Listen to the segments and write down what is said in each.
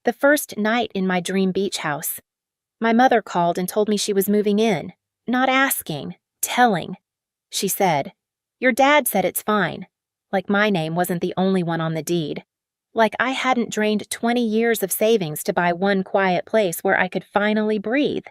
The first night in my dream beach house. My mother called and told me she was moving in. Not asking, telling. She said, "Your dad said it's fine." Like my name wasn't the only one on the deed. Like I hadn't drained 20 years of savings to buy one quiet place where I could finally breathe.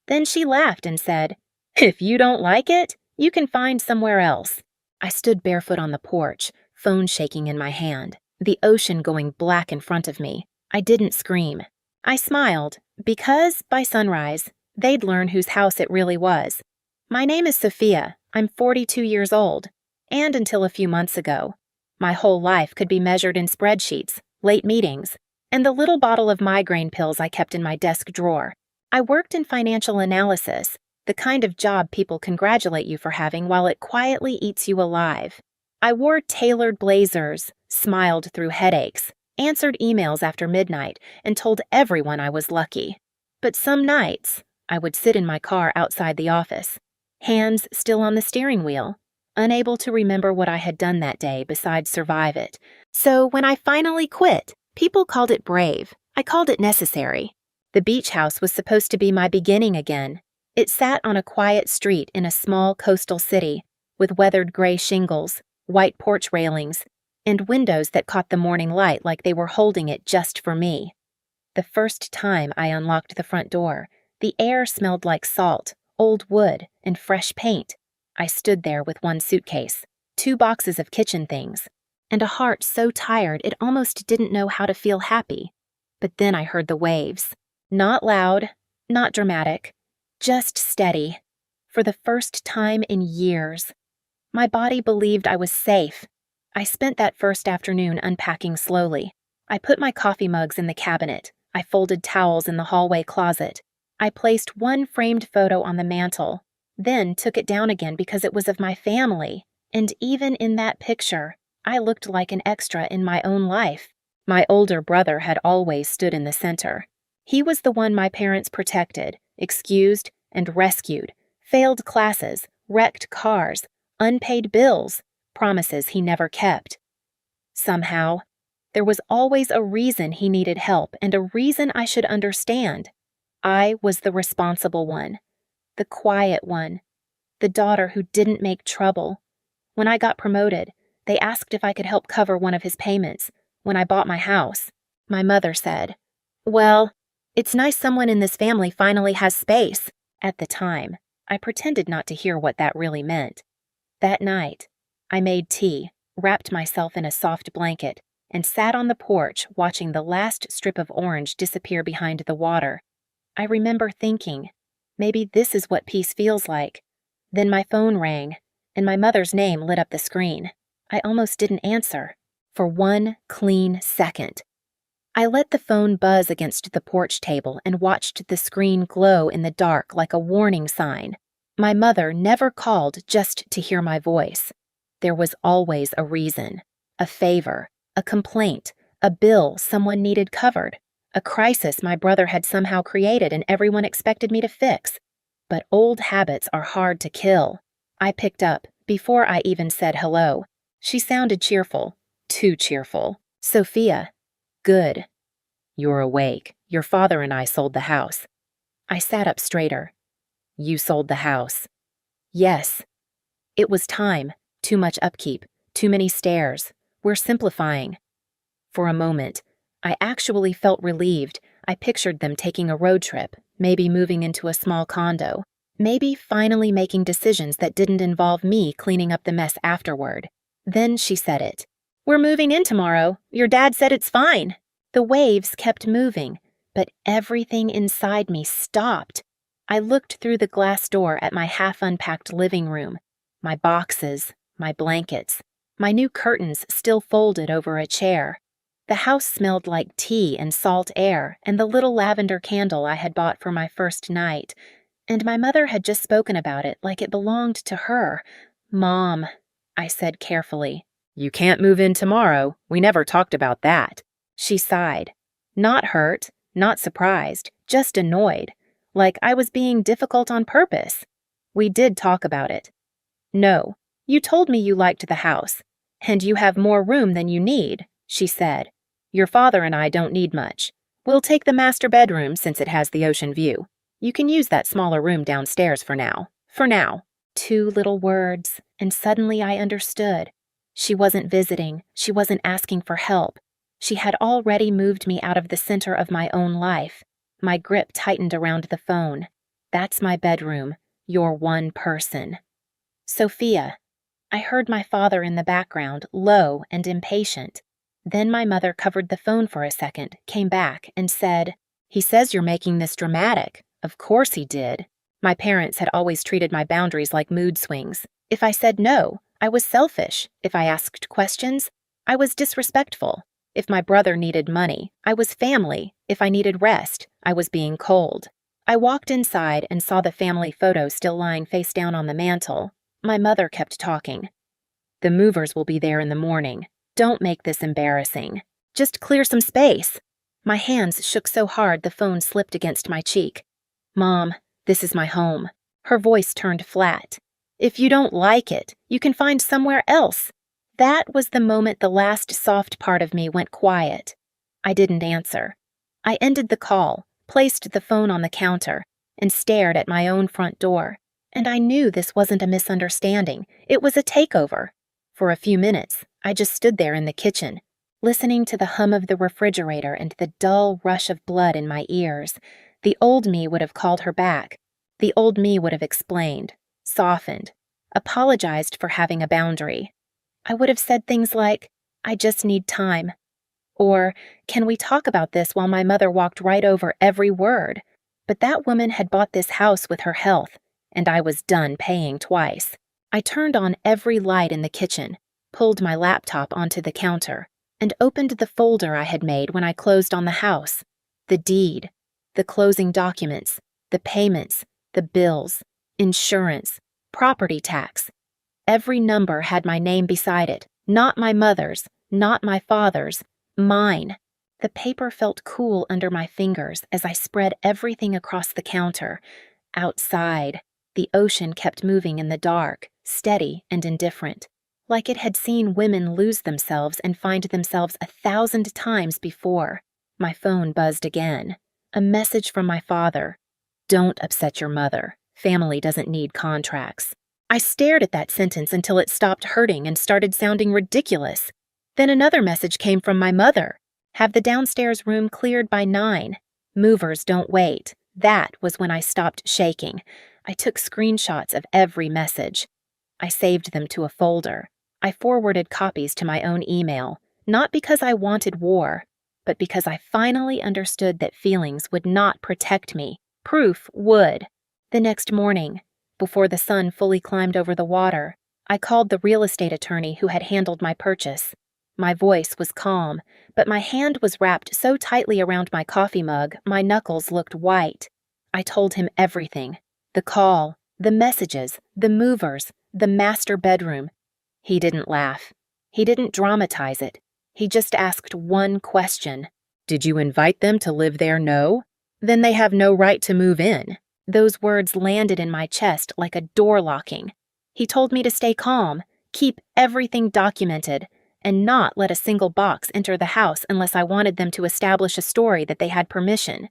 Then she laughed and said, "If you don't like it, you can find somewhere else." I stood barefoot on the porch, phone shaking in my hand, the ocean going black in front of me. I didn't scream. I smiled, because, by sunrise, they'd learn whose house it really was. My name is Sophia. I'm 42 years old. And until a few months ago, my whole life could be measured in spreadsheets, late meetings, and the little bottle of migraine pills I kept in my desk drawer. I worked in financial analysis, the kind of job people congratulate you for having while it quietly eats you alive. I wore tailored blazers, smiled through headaches, answered emails after midnight, and told everyone I was lucky. But some nights, I would sit in my car outside the office, hands still on the steering wheel, unable to remember what I had done that day besides survive it. So when I finally quit, people called it brave. I called it necessary. The beach house was supposed to be my beginning again. It sat on a quiet street in a small coastal city, with weathered gray shingles, white porch railings, and windows that caught the morning light like they were holding it just for me. The first time I unlocked the front door, the air smelled like salt, old wood, and fresh paint. I stood there with one suitcase, 2 boxes of kitchen things, and a heart so tired it almost didn't know how to feel happy. But then I heard the waves. Not loud, not dramatic, just steady. For the first time in years. My body believed I was safe. I spent that first afternoon unpacking slowly. I put my coffee mugs in the cabinet. I folded towels in the hallway closet. I placed one framed photo on the mantel, then took it down again because it was of my family. And even in that picture, I looked like an extra in my own life. My older brother had always stood in the center. He was the one my parents protected, excused, and rescued. Failed classes, wrecked cars, unpaid bills, promises he never kept. Somehow, there was always a reason he needed help and a reason I should understand. I was the responsible one, the quiet one, the daughter who didn't make trouble. When I got promoted, they asked if I could help cover one of his payments. When I bought my house, my mother said, "Well, it's nice someone in this family finally has space." At the time, I pretended not to hear what that really meant. That night, I made tea, wrapped myself in a soft blanket, and sat on the porch watching the last strip of orange disappear behind the water. I remember thinking, maybe this is what peace feels like. Then my phone rang, and my mother's name lit up the screen. I almost didn't answer, for one clean second. I let the phone buzz against the porch table and watched the screen glow in the dark like a warning sign. My mother never called just to hear my voice. There was always a reason, a favor, a complaint, a bill someone needed covered, a crisis my brother had somehow created and everyone expected me to fix. But old habits are hard to kill. I picked up before I even said hello. She sounded cheerful, too cheerful. "Sophia." "Good." "You're awake. Your father and I sold the house." I sat up straighter. "You sold the house." "Yes." It was time. Too much upkeep. Too many stairs. We're simplifying. For a moment, I actually felt relieved. I pictured them taking a road trip, maybe moving into a small condo, maybe finally making decisions that didn't involve me cleaning up the mess afterward. Then she said it. "We're moving in tomorrow. Your dad said it's fine." The waves kept moving, but everything inside me stopped. I looked through the glass door at my half-unpacked living room, my boxes, my blankets, my new curtains still folded over a chair. The house smelled like tea and salt air and the little lavender candle I had bought for my first night, and my mother had just spoken about it like it belonged to her. "Mom," I said carefully. "You can't move in tomorrow. We never talked about that." She sighed. Not hurt, not surprised, just annoyed, like I was being difficult on purpose. We did talk about it. "No, you told me you liked the house, and you have more room than you need," she said. "Your father and I don't need much. We'll take the master bedroom since it has the ocean view. You can use that smaller room downstairs for now. For now. 2 little words, and suddenly I understood. She wasn't visiting. She wasn't asking for help. She had already moved me out of the center of my own life. My grip tightened around the phone. That's my bedroom. You're one person. Sophia. I heard my father in the background, low and impatient. Then my mother covered the phone for a second, came back, and said, "He says you're making this dramatic." Of course he did. My parents had always treated my boundaries like mood swings. If I said no, I was selfish. If I asked questions, I was disrespectful. If my brother needed money, I was family. If I needed rest, I was being cold. I walked inside and saw the family photo still lying face down on the mantel. My mother kept talking. "The movers will be there in the morning. Don't make this embarrassing. Just clear some space." My hands shook so hard the phone slipped against my cheek. "Mom, this is my home." Her voice turned flat. "If you don't like it, you can find somewhere else." That was the moment the last soft part of me went quiet. I didn't answer. I ended the call, placed the phone on the counter, and stared at my own front door. And I knew this wasn't a misunderstanding. It was a takeover. For a few minutes, I just stood there in the kitchen, listening to the hum of the refrigerator and the dull rush of blood in my ears. The old me would have called her back. The old me would have explained, softened, apologized for having a boundary. I would have said things like, "I just need time." Or, "Can we talk about this?" while my mother walked right over every word. But that woman had bought this house with her health, and I was done paying twice. I turned on every light in the kitchen, pulled my laptop onto the counter, and opened the folder I had made when I closed on the house. The deed, the closing documents, the payments, the bills, insurance, property tax. Every number had my name beside it, not my mother's, not my father's, mine. The paper felt cool under my fingers as I spread everything across the counter. Outside, the ocean kept moving in the dark, steady and indifferent, like it had seen women lose themselves and find themselves 1,000 times before. My phone buzzed again. A message from my father. "Don't upset your mother. Family doesn't need contracts." I stared at that sentence until it stopped hurting and started sounding ridiculous. Then another message came from my mother. "Have the downstairs room cleared by 9. Movers don't wait." That was when I stopped shaking. I took screenshots of every message. I saved them to a folder. I forwarded copies to my own email, not because I wanted war, but because I finally understood that feelings would not protect me. Proof would. The next morning, before the sun fully climbed over the water, I called the real estate attorney who had handled my purchase. My voice was calm, but my hand was wrapped so tightly around my coffee mug, my knuckles looked white. I told him everything. The call, the messages, the movers, the master bedroom. He didn't laugh. He didn't dramatize it. He just asked one question. "Did you invite them to live there? No? Then they have no right to move in." Those words landed in my chest like a door locking. He told me to stay calm, keep everything documented, and not let a single box enter the house unless I wanted them to establish a story that they had permission.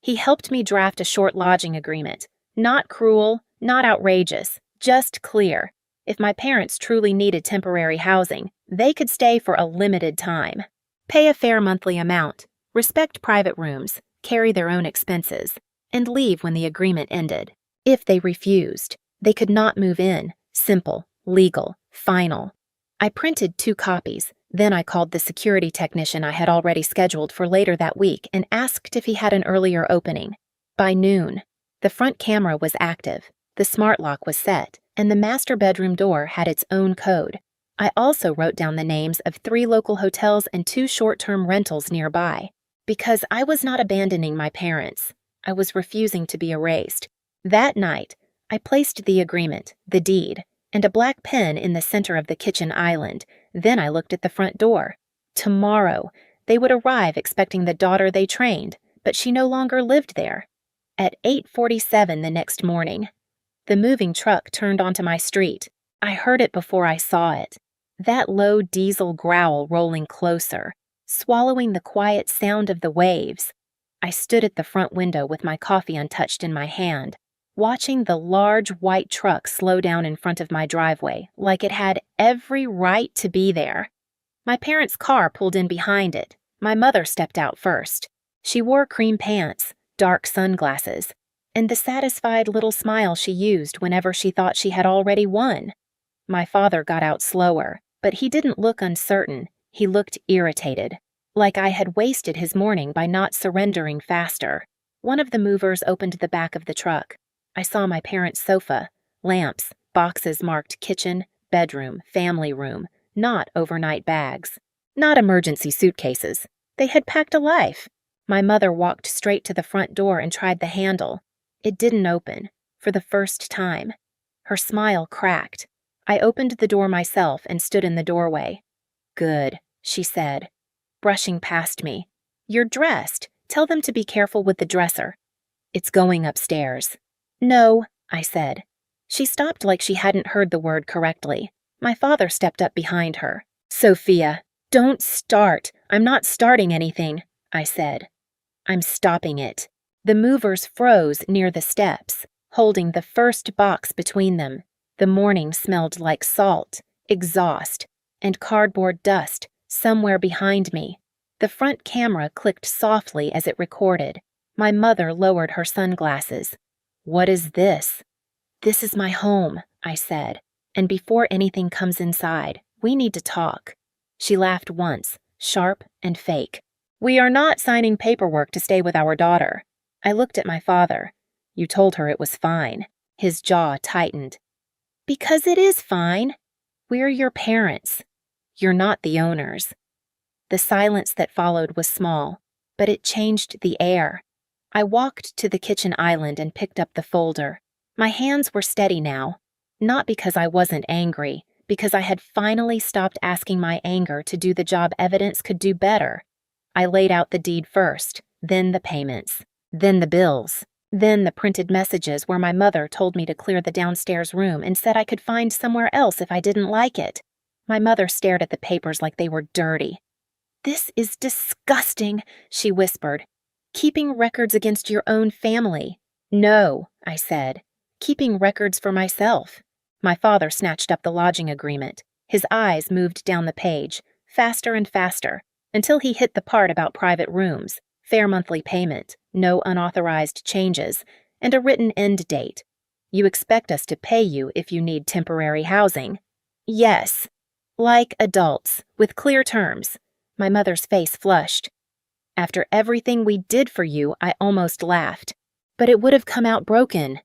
He helped me draft a short lodging agreement. Not cruel, not outrageous, just clear. If my parents truly needed temporary housing, they could stay for a limited time. Pay a fair monthly amount, respect private rooms, carry their own expenses, and leave when the agreement ended. If they refused, they could not move in. Simple, legal, final. I printed 2 copies. Then I called the security technician I had already scheduled for later that week and asked if he had an earlier opening. By noon, the front camera was active, the smart lock was set, and the master bedroom door had its own code. I also wrote down the names of 3 local hotels and 2 short-term rentals nearby. Because I was not abandoning my parents. I was refusing to be erased. That night, I placed the agreement, the deed, and a black pen in the center of the kitchen island. Then I looked at the front door. Tomorrow, they would arrive expecting the daughter they trained, but she no longer lived there. At 8:47 the next morning, the moving truck turned onto my street. I heard it before I saw it. That low diesel growl rolling closer, swallowing the quiet sound of the waves. I stood at the front window with my coffee untouched in my hand, watching the large white truck slow down in front of my driveway like it had every right to be there. My parents' car pulled in behind it. My mother stepped out first. She wore cream pants, dark sunglasses, and the satisfied little smile she used whenever she thought she had already won. My father got out slower, but he didn't look uncertain. He looked irritated, like I had wasted his morning by not surrendering faster. One of the movers opened the back of the truck. I saw my parents' sofa, lamps, boxes marked kitchen, bedroom, family room, not overnight bags, not emergency suitcases. They had packed a life. My mother walked straight to the front door and tried the handle. It didn't open, for the first time. Her smile cracked. I opened the door myself and stood in the doorway. "Good," she said, brushing past me. "You're dressed. Tell them to be careful with the dresser. It's going upstairs." "No," I said. She stopped like she hadn't heard the word correctly. My father stepped up behind her. "Sophia, don't start. I'm not starting anything," I said. "I'm stopping it." The movers froze near the steps, holding the first box between them. The morning smelled like salt, exhaust, and cardboard dust somewhere behind me. The front camera clicked softly as it recorded. My mother lowered her sunglasses. "What is this?" "This is my home," I said, "and before anything comes inside, we need to talk." She laughed once, sharp and fake. "We are not signing paperwork to stay with our daughter." I looked at my father. "You told her it was fine." His jaw tightened. "Because it is fine. We're your parents. You're not the owners." The silence that followed was small, but it changed the air. I walked to the kitchen island and picked up the folder. My hands were steady now, not because I wasn't angry, because I had finally stopped asking my anger to do the job evidence could do better. I laid out the deed first, then the payments, then the bills, then the printed messages where my mother told me to clear the downstairs room and said I could find somewhere else if I didn't like it. My mother stared at the papers like they were dirty. "This is disgusting," she whispered. "Keeping records against your own family." "No," I said. "Keeping records for myself." My father snatched up the lodging agreement. His eyes moved down the page, faster and faster, until he hit the part about private rooms, fair monthly payment, no unauthorized changes, and a written end date. "You expect us to pay you if you need temporary housing?" "Yes." "Like adults, with clear terms." My mother's face flushed. "After everything we did for you, I almost laughed. But it would have come out broken."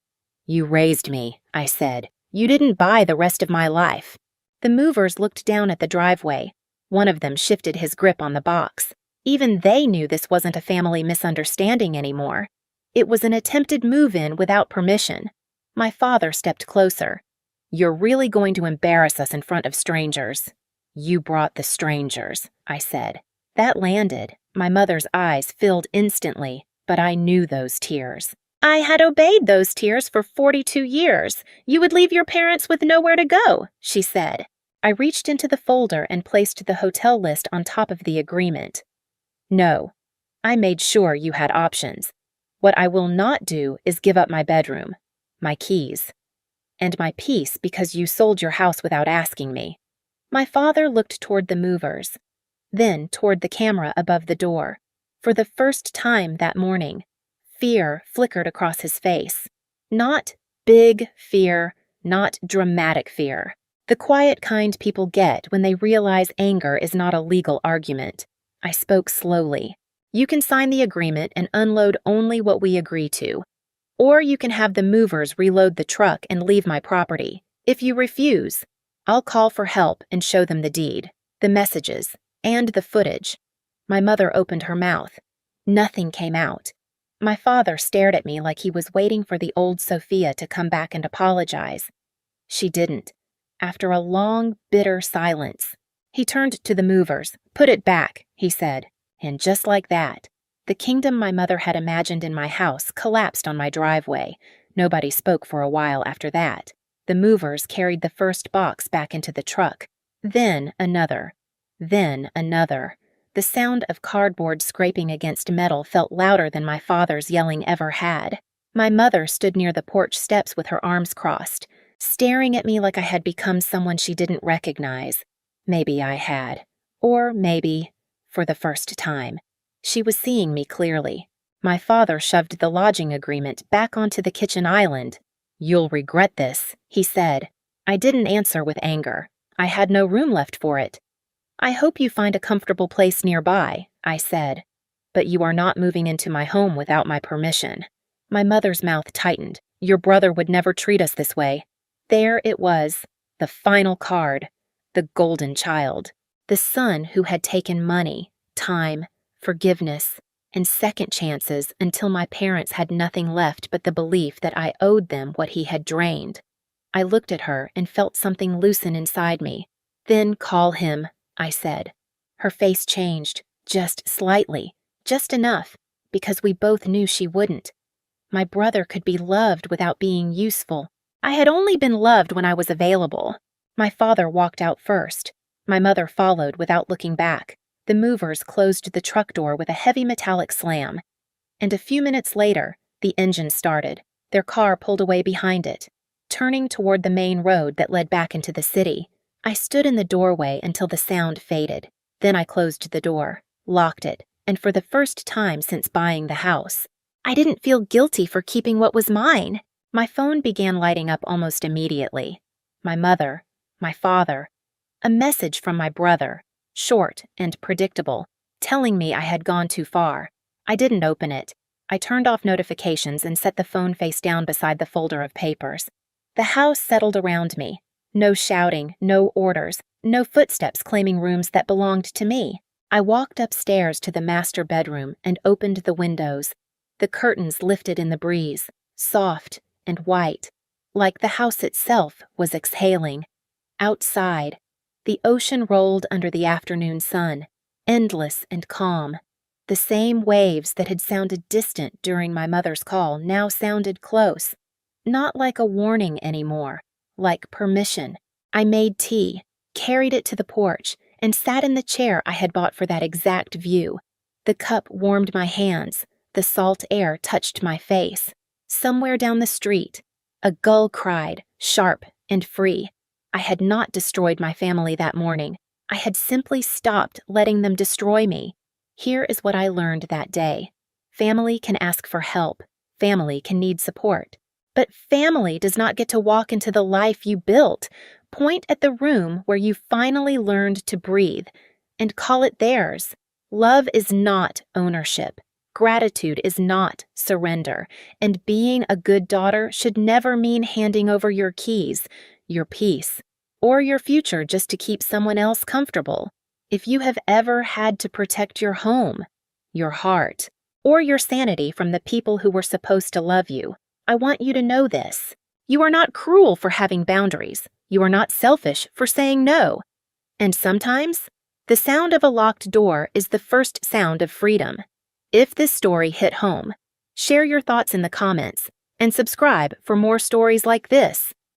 "You raised me," I said. "You didn't buy the rest of my life." The movers looked down at the driveway. One of them shifted his grip on the box. Even they knew this wasn't a family misunderstanding anymore. It was an attempted move-in without permission. My father stepped closer. "You're really going to embarrass us in front of strangers." "You brought the strangers," I said. That landed. My mother's eyes filled instantly, but I knew those tears. "I had obeyed those tears for 42 years. You would leave your parents with nowhere to go," she said. I reached into the folder and placed the hotel list on top of the agreement. "No, I made sure you had options. What I will not do is give up my bedroom, my keys, and my peace because you sold your house without asking me." My father looked toward the movers, then toward the camera above the door. For the first time that morning, fear flickered across his face. Not big fear, not dramatic fear. The quiet kind people get when they realize anger is not a legal argument. I spoke slowly. "You can sign the agreement and unload only what we agree to. Or you can have the movers reload the truck and leave my property. If you refuse, I'll call for help and show them the deed, the messages, and the footage." My mother opened her mouth. Nothing came out. My father stared at me like he was waiting for the old Sophia to come back and apologize. She didn't. After a long, bitter silence, he turned to the movers. "Put it back," he said. And just like that, the kingdom my mother had imagined in my house collapsed on my driveway. Nobody spoke for a while after that. The movers carried the first box back into the truck. Then another. Then another. The sound of cardboard scraping against metal felt louder than my father's yelling ever had. My mother stood near the porch steps with her arms crossed, staring at me like I had become someone she didn't recognize. Maybe I had. Or maybe, for the first time, she was seeing me clearly. My father shoved the lodging agreement back onto the kitchen island. "You'll regret this," he said. I didn't answer with anger. I had no room left for it. "I hope you find a comfortable place nearby," I said. "But you are not moving into my home without my permission." My mother's mouth tightened. "Your brother would never treat us this way." There it was, the final card, the golden child, the son who had taken money, time, forgiveness, and second chances until my parents had nothing left but the belief that I owed them what he had drained. I looked at her and felt something loosen inside me. "Then call him," I said. Her face changed, just slightly, just enough, because we both knew she wouldn't. My brother could be loved without being useful. I had only been loved when I was available. My father walked out first. My mother followed without looking back. The movers closed the truck door with a heavy metallic slam. And a few minutes later, the engine started. Their car pulled away behind it, turning toward the main road that led back into the city. I stood in the doorway until the sound faded. Then I closed the door, locked it, and for the first time since buying the house, I didn't feel guilty for keeping what was mine. My phone began lighting up almost immediately. My mother, my father, a message from my brother, short and predictable, telling me I had gone too far. I didn't open it. I turned off notifications and set the phone face down beside the folder of papers. The house settled around me. No shouting, no orders, no footsteps claiming rooms that belonged to me. I walked upstairs to the master bedroom and opened the windows. The curtains lifted in the breeze, soft and white, like the house itself was exhaling. Outside, the ocean rolled under the afternoon sun, endless and calm. The same waves that had sounded distant during my mother's call now sounded close. Not like a warning anymore, like permission. I made tea, carried it to the porch, and sat in the chair I had bought for that exact view. The cup warmed my hands. The salt air touched my face. Somewhere down the street, a gull cried, sharp and free. I had not destroyed my family that morning. I had simply stopped letting them destroy me. Here is what I learned that day. Family can ask for help. Family can need support. But family does not get to walk into the life you built. Point at the room where you finally learned to breathe and call it theirs. Love is not ownership. Gratitude is not surrender, and being a good daughter should never mean handing over your keys, your peace, or your future just to keep someone else comfortable. If you have ever had to protect your home, your heart, or your sanity from the people who were supposed to love you, I want you to know this. You are not cruel for having boundaries. You are not selfish for saying no. And sometimes, the sound of a locked door is the first sound of freedom. If this story hit home, share your thoughts in the comments and subscribe for more stories like this.